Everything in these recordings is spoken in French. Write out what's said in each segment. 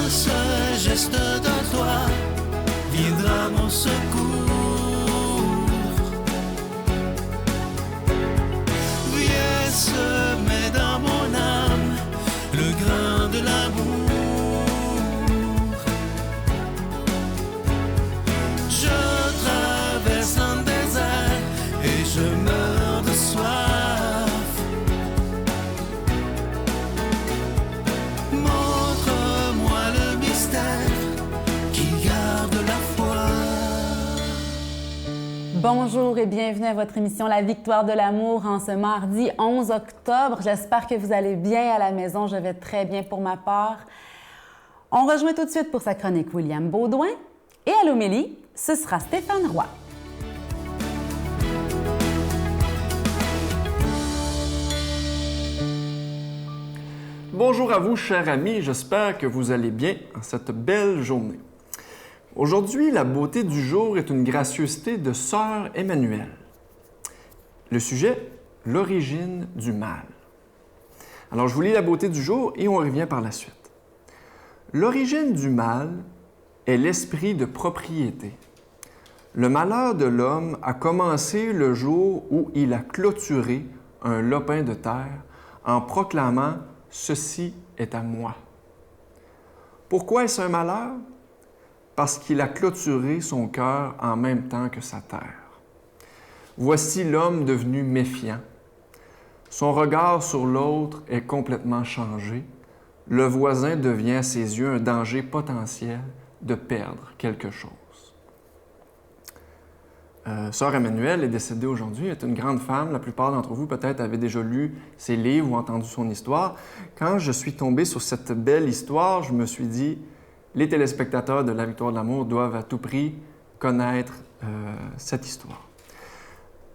ce geste de toi viendra mon secours. Viens semer dans mon âme le grain de l'amour. Je traverse un désert et je meurs de soif. Montre-moi le mystère qui garde la foi. Bonjour et bienvenue à votre émission La Victoire de l'amour en ce mardi 11 octobre. J'espère que vous allez bien à la maison. Je vais très bien pour ma part. On rejoint tout de suite pour sa chronique William Baudouin et à l'homélie, ce sera Stéphane Roy. Bonjour à vous, chers amis, j'espère que vous allez bien en cette belle journée. Aujourd'hui, la beauté du jour est une gracieuseté de Sœur Emmanuelle. Le sujet, l'origine du mal. Alors, je vous lis la beauté du jour et on revient par la suite. L'origine du mal est l'esprit de propriété. Le malheur de l'homme a commencé le jour où il a clôturé un lopin de terre en proclamant « Ceci est à moi ». Pourquoi est-ce un malheur? Parce qu'il a clôturé son cœur en même temps que sa terre. Voici l'homme devenu méfiant. Son regard sur l'autre est complètement changé. Le voisin devient à ses yeux un danger potentiel de perdre quelque chose. Sœur Emmanuelle est décédée aujourd'hui, elle est une grande femme. La plupart d'entre vous, peut-être, avaient déjà lu ses livres ou entendu son histoire. Quand je suis tombé sur cette belle histoire, je me suis dit, les téléspectateurs de La Victoire de l'amour doivent à tout prix connaître cette histoire.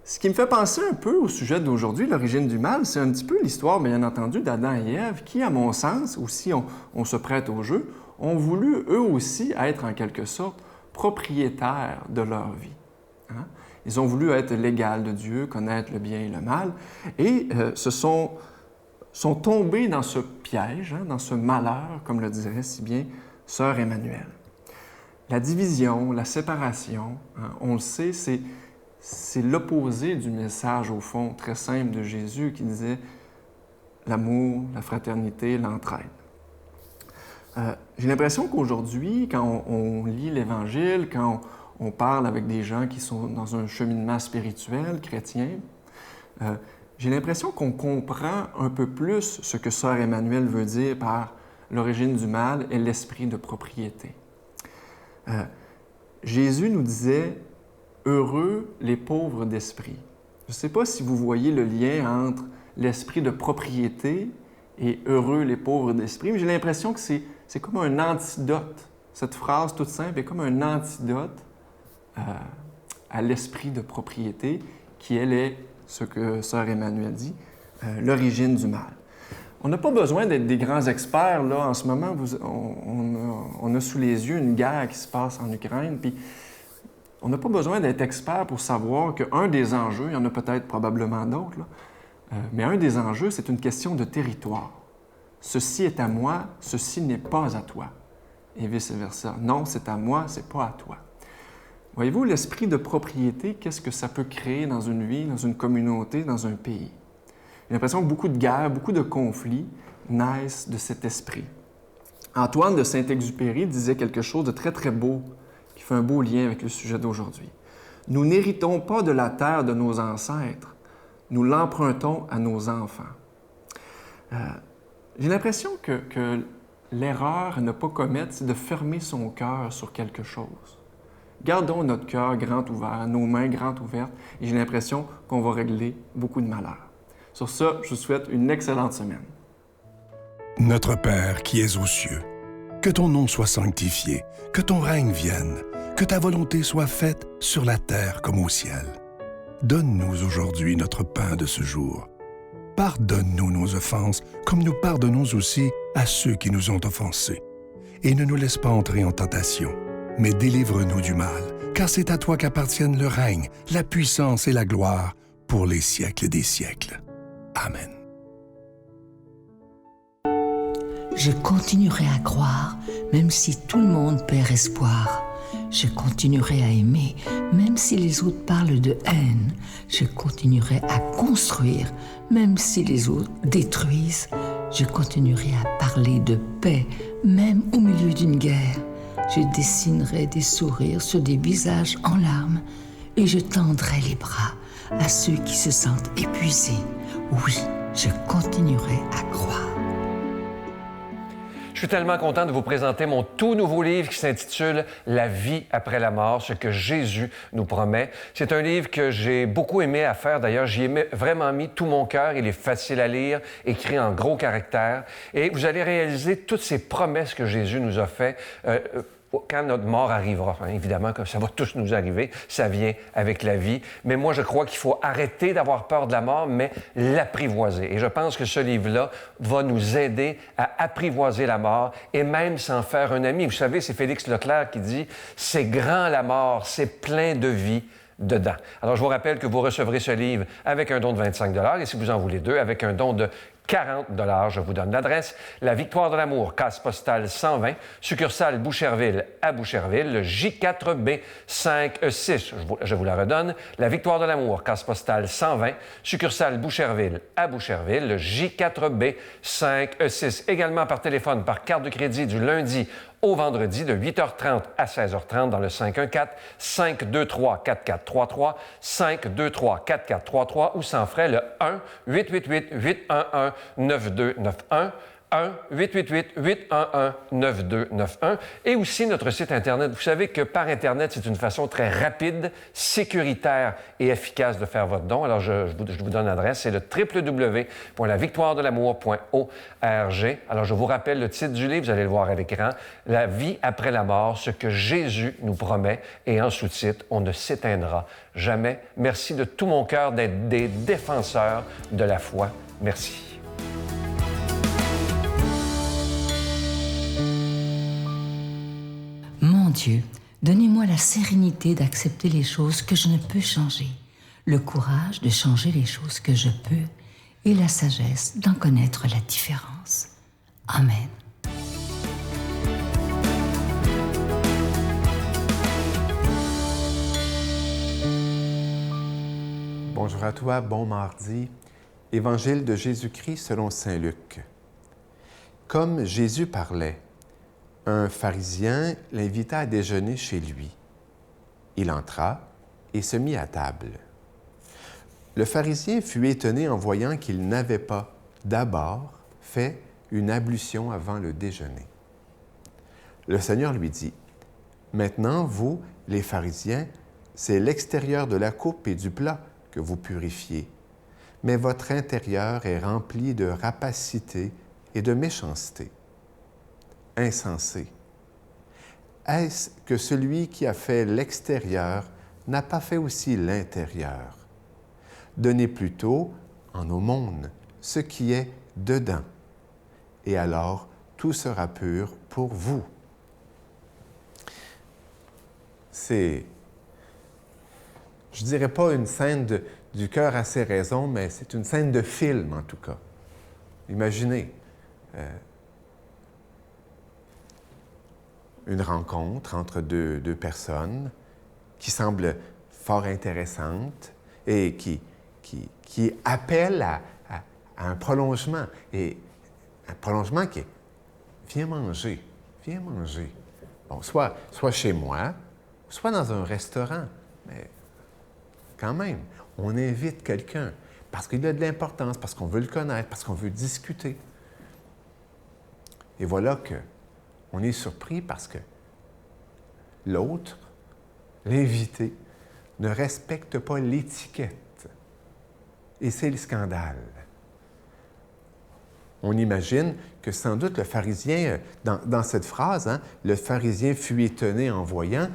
Ce qui me fait penser un peu au sujet d'aujourd'hui, l'origine du mal, c'est un petit peu l'histoire, bien entendu, d'Adam et Ève, qui, à mon sens, aussi on se prête au jeu, ont voulu eux aussi être en quelque sorte propriétaires de leur vie. Hein? Ils ont voulu être l'égal de Dieu, connaître le bien et le mal, et sont tombés dans ce piège, hein, dans ce malheur, comme le dirait si bien Sœur Emmanuelle. La division, la séparation, hein, on le sait, c'est l'opposé du message, au fond, très simple de Jésus qui disait l'amour, la fraternité, l'entraide. J'ai l'impression qu'aujourd'hui, quand on lit l'Évangile, quand on parle avec des gens qui sont dans un cheminement spirituel, chrétien, j'ai l'impression qu'on comprend un peu plus ce que Sœur Emmanuelle veut dire par l'origine du mal est l'esprit de propriété. Jésus nous disait « Heureux les pauvres d'esprit ». Je ne sais pas si vous voyez le lien entre l'esprit de propriété et « Heureux les pauvres d'esprit », mais j'ai l'impression que c'est comme un antidote. Cette phrase toute simple est comme un antidote à l'esprit de propriété qui, elle, est ce que Sœur Emmanuelle dit, l'origine du mal. On n'a pas besoin d'être des grands experts. Là, en ce moment, on a sous les yeux une guerre qui se passe en Ukraine. Puis on n'a pas besoin d'être expert pour savoir qu'un des enjeux, il y en a peut-être probablement d'autres, mais un des enjeux, c'est une question de territoire. Ceci est à moi, ceci n'est pas à toi. Et vice-versa. Non, c'est à moi, c'est pas à toi. Voyez-vous, l'esprit de propriété, qu'est-ce que ça peut créer dans une vie, dans une communauté, dans un pays? J'ai l'impression que beaucoup de guerres, beaucoup de conflits naissent de cet esprit. Antoine de Saint-Exupéry disait quelque chose de très, très beau, qui fait un beau lien avec le sujet d'aujourd'hui. « Nous n'héritons pas de la terre de nos ancêtres, nous l'empruntons à nos enfants. » J'ai l'impression que l'erreur à ne pas commettre, c'est de fermer son cœur sur quelque chose. Gardons notre cœur grand ouvert, nos mains grand ouvertes, et j'ai l'impression qu'on va régler beaucoup de malheurs. Sur ça, je vous souhaite une excellente semaine. Notre Père qui es aux cieux, que ton nom soit sanctifié, que ton règne vienne, que ta volonté soit faite sur la terre comme au ciel. Donne-nous aujourd'hui notre pain de ce jour. Pardonne-nous nos offenses, comme nous pardonnons aussi à ceux qui nous ont offensés. Et ne nous laisse pas entrer en tentation, mais délivre-nous du mal, car c'est à toi qu'appartiennent le règne, la puissance et la gloire pour les siècles des siècles. Amen. Je continuerai à croire, même si tout le monde perd espoir. Je continuerai à aimer, même si les autres parlent de haine. Je continuerai à construire, même si les autres détruisent. Je continuerai à parler de paix, même au milieu d'une guerre. Je dessinerai des sourires sur des visages en larmes et je tendrai les bras à ceux qui se sentent épuisés. Oui, je continuerai à croire. Je suis tellement content de vous présenter mon tout nouveau livre qui s'intitule « La vie après la mort, ce que Jésus nous promet ». C'est un livre que j'ai beaucoup aimé à faire. D'ailleurs, j'y ai vraiment mis tout mon cœur. Il est facile à lire, écrit en gros caractères. Et vous allez réaliser toutes ces promesses que Jésus nous a faites quand notre mort arrivera. Évidemment, comme ça va tous nous arriver, ça vient avec la vie. Mais moi, je crois qu'il faut arrêter d'avoir peur de la mort, mais l'apprivoiser. Et je pense que ce livre-là va nous aider à apprivoiser la mort et même s'en faire un ami. Vous savez, c'est Félix Leclerc qui dit « C'est grand la mort, c'est plein de vie dedans ». Alors, je vous rappelle que vous recevrez ce livre avec un don de 25 $ et si vous en voulez deux, avec un don de 40 $. Je vous donne l'adresse. La Victoire de l'amour, case postale 120, succursale Boucherville à Boucherville, le J4B 5E6. Je vous la redonne. La Victoire de l'amour, case postale 120, succursale Boucherville à Boucherville, le J4B 5E6. Également par téléphone, par carte de crédit du lundi au vendredi de 8h30 à 16h30 dans le 514-523-4433, 523-4433 ou sans frais le 1-888-811-9291, 1-888-811-9291 et aussi notre site Internet. Vous savez que par Internet, c'est une façon très rapide, sécuritaire et efficace de faire votre don. Alors, je vous donne l'adresse, c'est le www.lavictoiredelamour.org. Alors, je vous rappelle le titre du livre, vous allez le voir à l'écran, « La vie après la mort, ce que Jésus nous promet » et en sous-titre, « On ne s'éteindra jamais ». Merci de tout mon cœur d'être des défenseurs de la foi. Merci. Mon Dieu, donnez-moi la sérénité d'accepter les choses que je ne peux changer, le courage de changer les choses que je peux et la sagesse d'en connaître la différence. Amen. Bonjour à toi, bon mardi. Évangile de Jésus-Christ selon saint Luc. Comme Jésus parlait, un pharisien l'invita à déjeuner chez lui. Il entra et se mit à table. Le pharisien fut étonné en voyant qu'il n'avait pas d'abord fait une ablution avant le déjeuner. Le Seigneur lui dit, « Maintenant, vous, les pharisiens, c'est l'extérieur de la coupe et du plat que vous purifiez, mais votre intérieur est rempli de rapacité et de méchanceté. Insensé. Est-ce que celui qui a fait l'extérieur n'a pas fait aussi l'intérieur? Donnez plutôt en aumône ce qui est dedans, et alors tout sera pur pour vous. » C'est, je dirais pas une scène du cœur à ses raisons, mais c'est une scène de film en tout cas. Imaginez une rencontre entre deux personnes qui semble fort intéressante et qui appelle à un prolongement. Et un prolongement qui est « viens manger, viens manger ». Bon, soit chez moi, soit dans un restaurant, mais quand même, on invite quelqu'un parce qu'il a de l'importance, parce qu'on veut le connaître, parce qu'on veut discuter. Et voilà qu'on est surpris parce que l'autre, l'invité, ne respecte pas l'étiquette. Et c'est le scandale. On imagine que sans doute le pharisien, dans cette phrase, le pharisien fut étonné en voyant,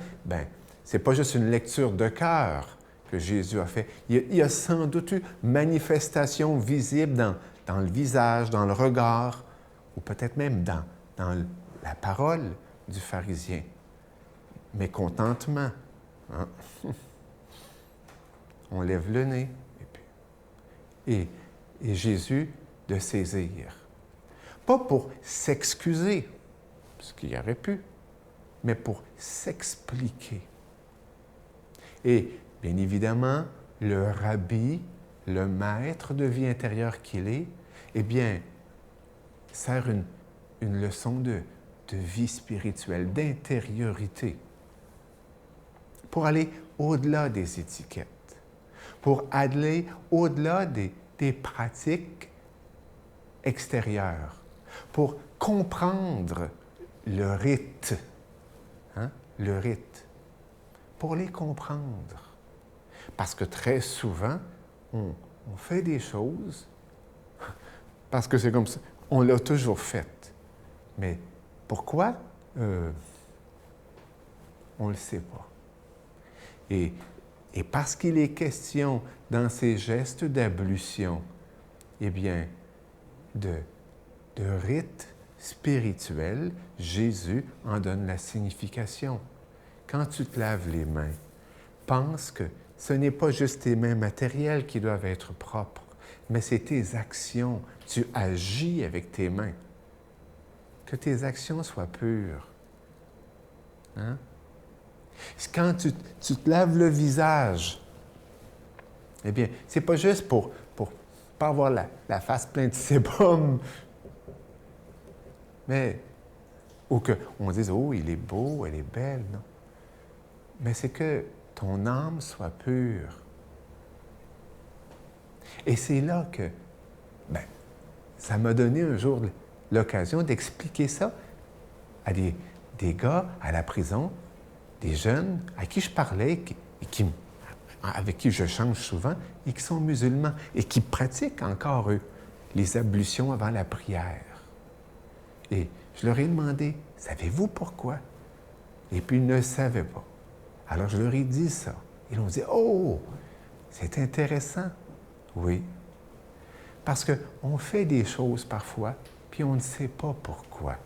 c'est pas juste une lecture de cœur que Jésus a fait. Il y a sans doute eu manifestation visible dans le visage, dans le regard, ou peut-être même dans la parole du pharisien. Mécontentement. Hein? On lève le nez. Et Jésus de saisir. Pas pour s'excuser, ce qu'il y aurait pu, mais pour s'expliquer. Et bien évidemment, le rabbi, le maître de vie intérieure qu'il est, eh bien, sert une leçon de vie spirituelle, d'intériorité, pour aller au-delà des étiquettes, pour aller au-delà des pratiques extérieures, pour comprendre le rite, le rite, pour les comprendre. Parce que très souvent, on fait des choses parce que c'est comme ça, on l'a toujours fait. Mais pourquoi? On ne le sait pas. Et parce qu'il est question dans ces gestes d'ablution, eh bien, de rite spirituel, Jésus en donne la signification. Quand tu te laves les mains, pense que ce n'est pas juste tes mains matérielles qui doivent être propres, mais c'est tes actions. Tu agis avec tes mains. Que tes actions soient pures. Hein? Quand tu te laves le visage, eh bien, c'est pas juste pour pas avoir la face pleine de sébum, mais ou qu'on dise « Oh, il est beau, elle est belle », non. Mais c'est que ton âme soit pure. Et c'est là que, ça m'a donné un jour l'occasion d'expliquer ça à des gars à la prison, des jeunes à qui je parlais, avec qui je change souvent, et qui sont musulmans, et qui pratiquent encore, eux, les ablutions avant la prière. Et je leur ai demandé, « Savez-vous pourquoi? » Et puis ils ne savaient pas. Alors je leur ai dit ça. Ils ont dit, « Oh, c'est intéressant. » Oui. Parce qu'on fait des choses parfois, puis on ne sait pas pourquoi.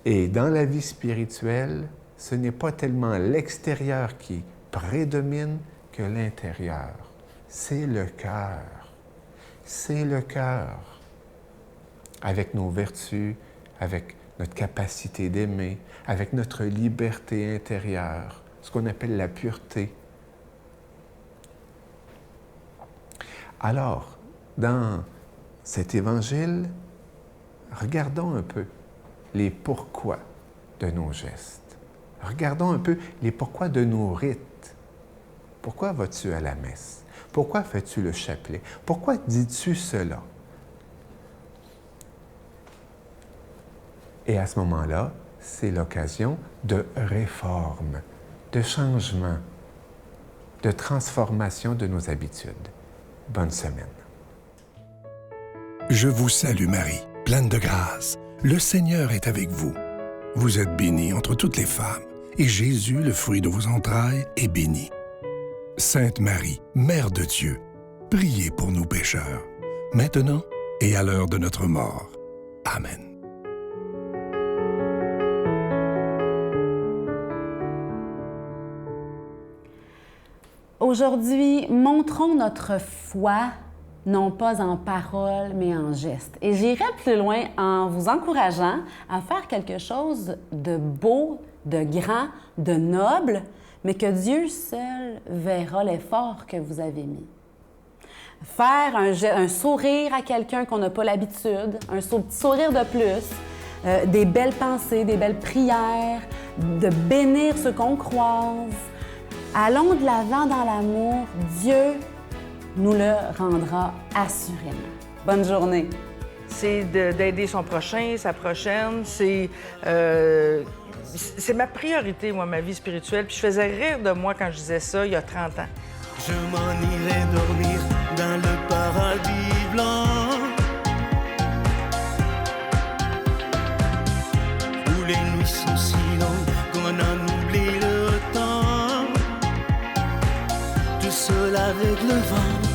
Et dans la vie spirituelle, ce n'est pas tellement l'extérieur qui prédomine que l'intérieur. C'est le cœur. C'est le cœur. Avec nos vertus, avec notre capacité d'aimer, avec notre liberté intérieure, ce qu'on appelle la pureté. Alors, dans cet évangile, regardons un peu les pourquoi de nos gestes. Regardons un peu les pourquoi de nos rites. Pourquoi vas-tu à la messe? Pourquoi fais-tu le chapelet? Pourquoi dis-tu cela? Et à ce moment-là, c'est l'occasion de réforme, de changement, de transformation de nos habitudes. Bonne semaine. Je vous salue Marie, pleine de grâce. Le Seigneur est avec vous. Vous êtes bénie entre toutes les femmes, et Jésus, le fruit de vos entrailles, est béni. Sainte Marie, Mère de Dieu, priez pour nous pécheurs, maintenant et à l'heure de notre mort. Amen. Aujourd'hui, montrons notre foi, non pas en parole, mais en geste. Et j'irai plus loin en vous encourageant à faire quelque chose de beau, de grand, de noble, mais que Dieu seul verra l'effort que vous avez mis. Faire un sourire à quelqu'un qu'on n'a pas l'habitude, un petit sourire de plus, des belles pensées, des belles prières, de bénir ceux qu'on croise. Allons de l'avant dans l'amour, Dieu nous le rendra assurément. Bonne journée. C'est d'aider son prochain, sa prochaine. C'est ma priorité, moi, ma vie spirituelle. Puis je faisais rire de moi quand je disais ça il y a 30 ans. Je m'en irai dormir dans le paradis blanc, où les nuits sont si longues qu'on en oublie le temps. Tout seul avec le vent.